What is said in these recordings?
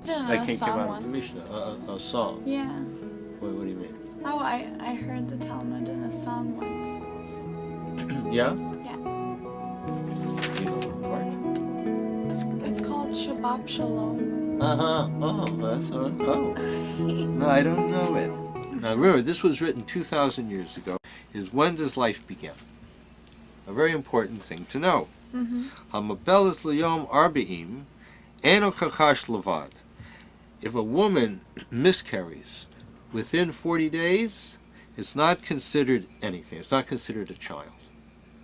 it in That a came song out of the once. Mishnah, a song. Yeah. What do you mean? Oh, I heard the Talmud in a song once. Yeah? Yeah. Do you know what part? It's called Shabbat Shalom. Uh-huh. Oh, that's all. Oh. No, I don't know it. Now remember, this was written 2,000 years ago. Is when does life begin? A very important thing to know. Hamabelas liyom arba'im eno chachash levad. If a woman miscarries within 40 days, it's not considered anything. It's not considered a child.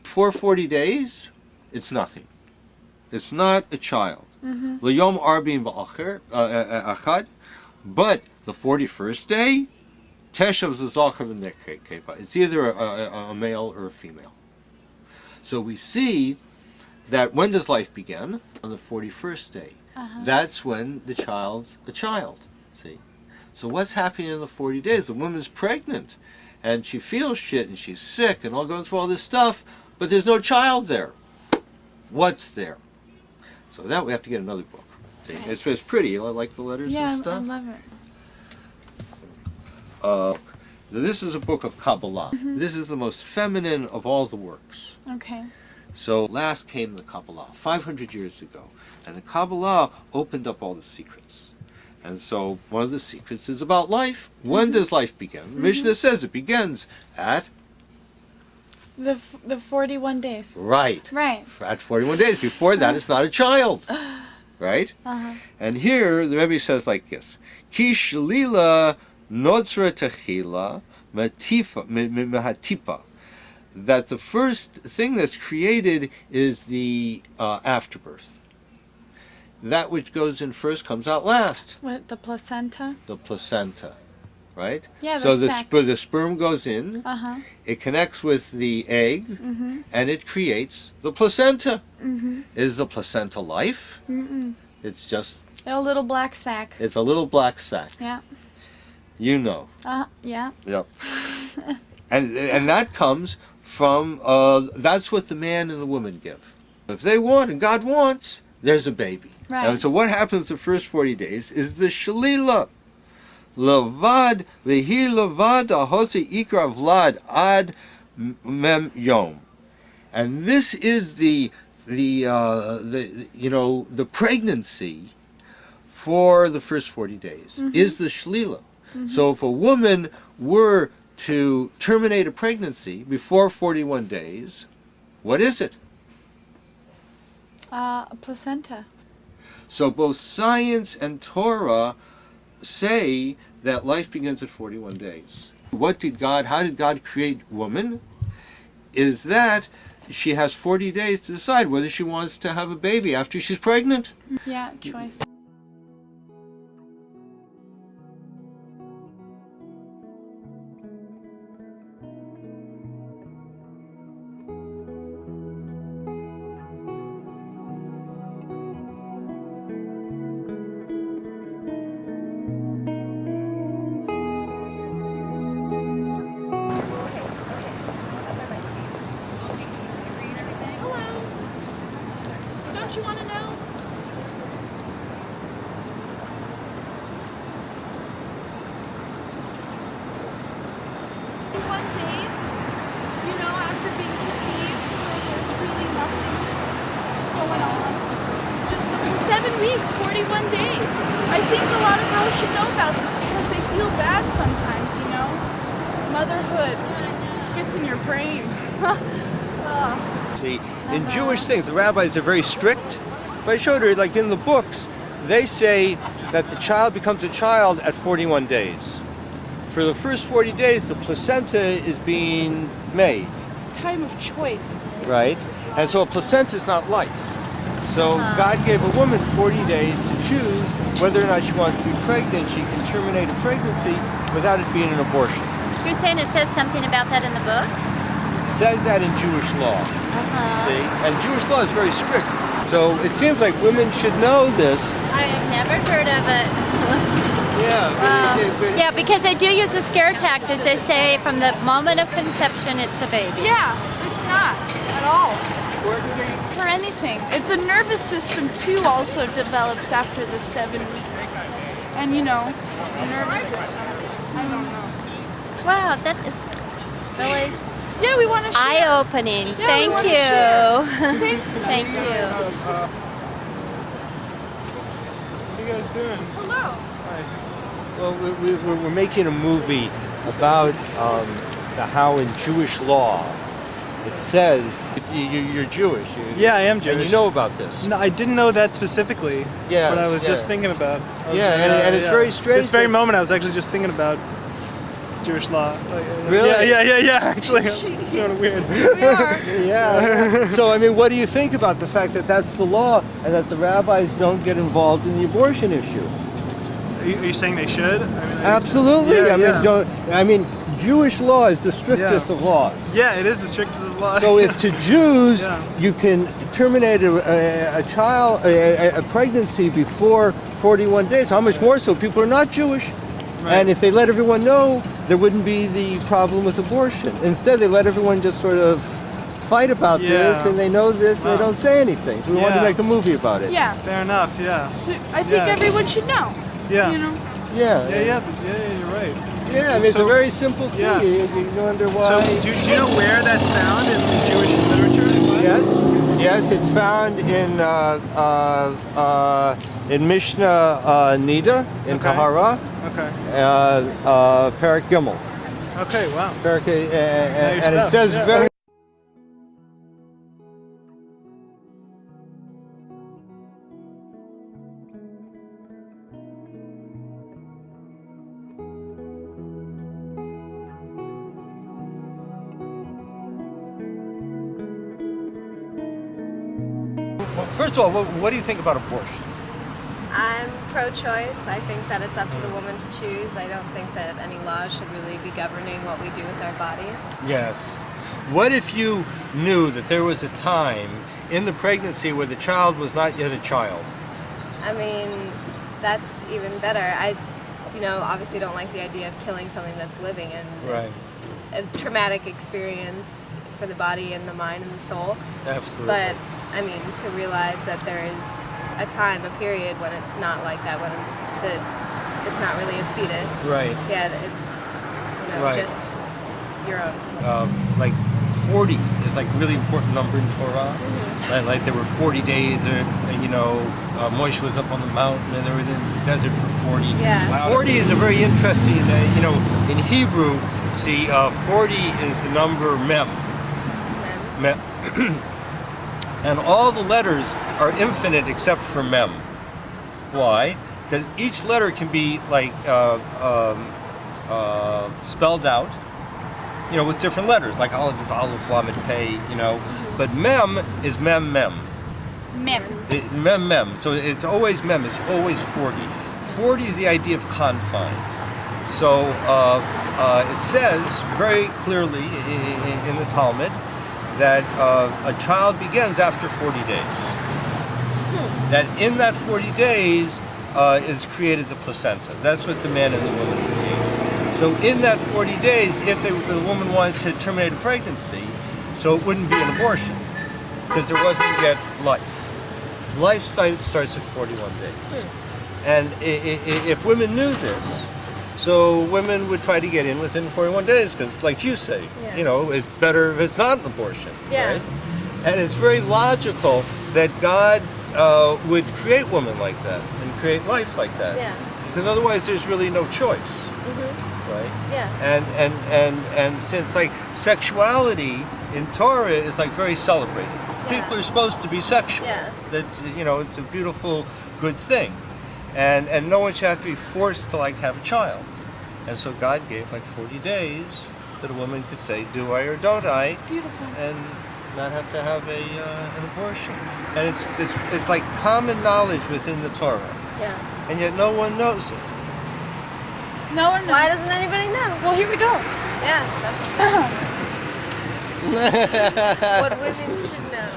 Before 40 days, it's nothing. It's not a child. Liyom arba'im ba'achad. But the 41st day, teshav zazachar v'nekeva. It's either a male or a female. So we see that when does life begin? On the 41st day. That's when the child's a child. See? So what's happening in the 40 days? The woman's pregnant, and she feels shit, and she's sick, and all going through all this stuff, but there's no child there. What's there? So that we have to get another book. See? It's pretty. I like the letters and stuff. Yeah, I love it. This is a book of Kabbalah. This is the most feminine of all the works. Okay. So last came the Kabbalah, 500 years ago. And the Kabbalah opened up all the secrets. And so one of the secrets is about life. When does life begin? The Mishnah says it begins at... The 41 days. Right. Right. At 41 days. Before that, it's not a child. Right? And here, the Rebbe says like this. Ki shlila notzra techila mehatipa. That the first thing that's created is the afterbirth. That which goes in first comes out last. What, the placenta? The placenta, right? Yeah, so sac. the sperm goes in, it connects with the egg, and it creates the placenta. Is the placenta life? It's just... A little black sac. It's a little black sac. Yeah. You know. Yeah. Yep. and that comes from, that's what the man and the woman give. If they want, and God wants, there's a baby. Right. And so what happens the first 40 days is the shalila. Lavad vehi lavad ahosi ikra vlad ad mem yom. And this is the pregnancy for the first 40 days is the shlila. So if a woman were to terminate a pregnancy before 41 days, what is it? A placenta. So both science and Torah say that life begins at 41 days. How did God create woman? Is that she has 40 days to decide whether she wants to have a baby after she's pregnant. Yeah, choice. Don't you want to know? 41 days, after being conceived, there's really nothing going on. Just 7 weeks, 41 days. I think a lot of girls should know about this because they feel bad sometimes, Motherhood gets in your brain. See, in Jewish things, the rabbis are very strict. But I showed her, like in the books, they say that the child becomes a child at 41 days. For the first 40 days, the placenta is being made. It's time of choice. Right? And so a placenta is not life. So God gave a woman 40 days to choose whether or not she wants to be pregnant. She can terminate a pregnancy without it being an abortion. You're saying it says something about that in the books? It says that in Jewish law. See? And Jewish law is very strict. So it seems like women should know this. I've never heard of it. Yeah. Yeah, because they do use the scare tactics. They say from the moment of conception, it's a baby. Yeah, it's not at all. importantly, for anything. The nervous system too also develops after the 7 weeks. And the nervous system. I don't know. Wow, that is really Yeah, we want to share. eye-opening. Yeah, we Thank wanna you. share. Thanks. Thank you. What are you guys doing? Hello. well, we're making a movie about how in Jewish law it says you're Jewish. Yeah, I am Jewish. And you know about this. No, I didn't know that specifically. Yeah, But I was yeah. just thinking about. And it's very strange. This very that- moment, I was actually just thinking about Jewish law. Really? Yeah. Actually, it's sort of weird. We are. Yeah. So, I mean, what do you think about the fact that that's the law and that the rabbis don't get involved in the abortion issue? Are you saying they should? Absolutely. Yeah, I mean, Jewish law is the strictest of laws. Yeah, it is the strictest of laws. So, if to Jews Yeah. you can terminate a pregnancy before 41 days, how much more so people are not Jewish? Right. And if they let everyone know, there wouldn't be the problem with abortion. Instead, they let everyone just sort of fight about this, and they know this, and they don't say anything. So we wanted to Yeah. make a movie about it. Yeah. Fair enough. Yeah. So I think Yeah. everyone should know. Yeah. Yeah. Yeah. You're right. Yeah, I mean, it's a very simple thing. Yeah. You wonder why. So, do you know where that's found in Jewish literature? Yes, it's found in Mishnah Nida, in Okay. Tahara, Okay. Perek Gimel. Okay. Wow. Perek, and it stuff. says Yeah. very. Well, first of all, what do you think about abortion? I'm pro-choice. I think that it's up to the woman to choose. I don't think that any law should really be governing what we do with our bodies. Yes. What if you knew that there was a time in the pregnancy where the child was not yet a child? I mean, that's even better. I, obviously don't like the idea of killing something that's living, and Right. it's a traumatic experience for the body and the mind and the soul. Absolutely. But, I mean, to realize that there is a time, a period when it's not like that, when it's not really a fetus. Right. Yeah, it's, Right. just your own. Like 40 is like really important number in Torah. Mm-hmm. Like there were 40 days, Moshe was up on the mountain and they were in the desert for 40. Yeah. 40 is a very interesting, in Hebrew, see, 40 is the number mem. Mem. And all the letters are infinite except for mem. Why? Because each letter can be like spelled out, with different letters, like Aleph is Aleph, Lamed, Pei, But mem is mem, mem. Mem. Mem, mem. So it's always mem. It's always 40. 40 is the idea of confine. So it says very clearly in the Talmud that a child begins after 40 days. That in that 40 days is created the placenta. That's what the man and the woman create. So in that 40 days, if the woman wanted to terminate a pregnancy, so it wouldn't be an abortion, because there wasn't yet life. Life starts at 41 days. And if women knew this, so women would try to get in within 41 days, because like you say, Yeah. it's better if it's not an abortion. Yeah. Right? And it's very logical that God would create women like that and create life like that. Yeah. Because otherwise there's really no choice. Right? Yeah. And since like sexuality in Torah is like very celebrated. Yeah. People are supposed to be sexual. Yeah. That's it's a beautiful, good thing. And no one should have to be forced to like have a child. And so God gave like 40 days that a woman could say, do I or don't I? Beautiful. And not have to have an abortion. And it's like common knowledge within the Torah. Yeah. And yet no one knows it. No one knows. Why doesn't anybody know? Well, here we go. Yeah, that's what women should know.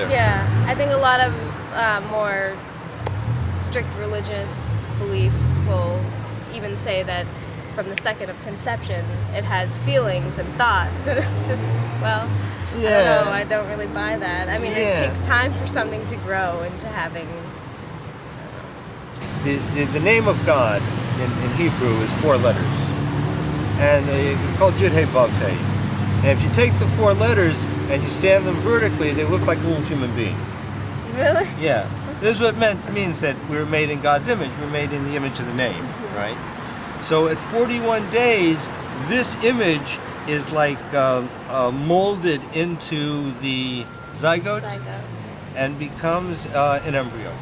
Yeah, I think a lot of more strict religious beliefs will even say that from the second of conception, it has feelings and thoughts, and it's just, well, I don't know, I don't really buy that. I mean, it takes time for something to grow into having, The name of God in Hebrew is 4 letters, and it's called Yud Hey Vav Hey. And if you take the 4 letters and you stand them vertically, they look like a little human being. Really? Yeah. This is what means that we were made in God's image. We're made in the image of the name, right? So at 41 days, this image is like molded into the zygote and becomes an embryo.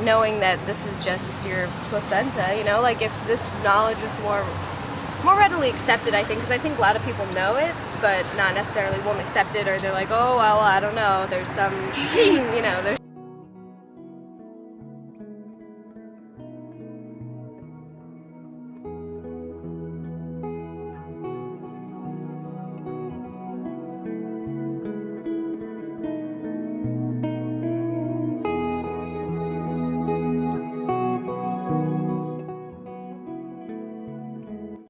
Knowing that this is just your placenta, you know, like if this knowledge was more readily accepted, I think, because I think a lot of people know it, but not necessarily won't accept it, or they're like, oh, well, I don't know, there's some, you know, there's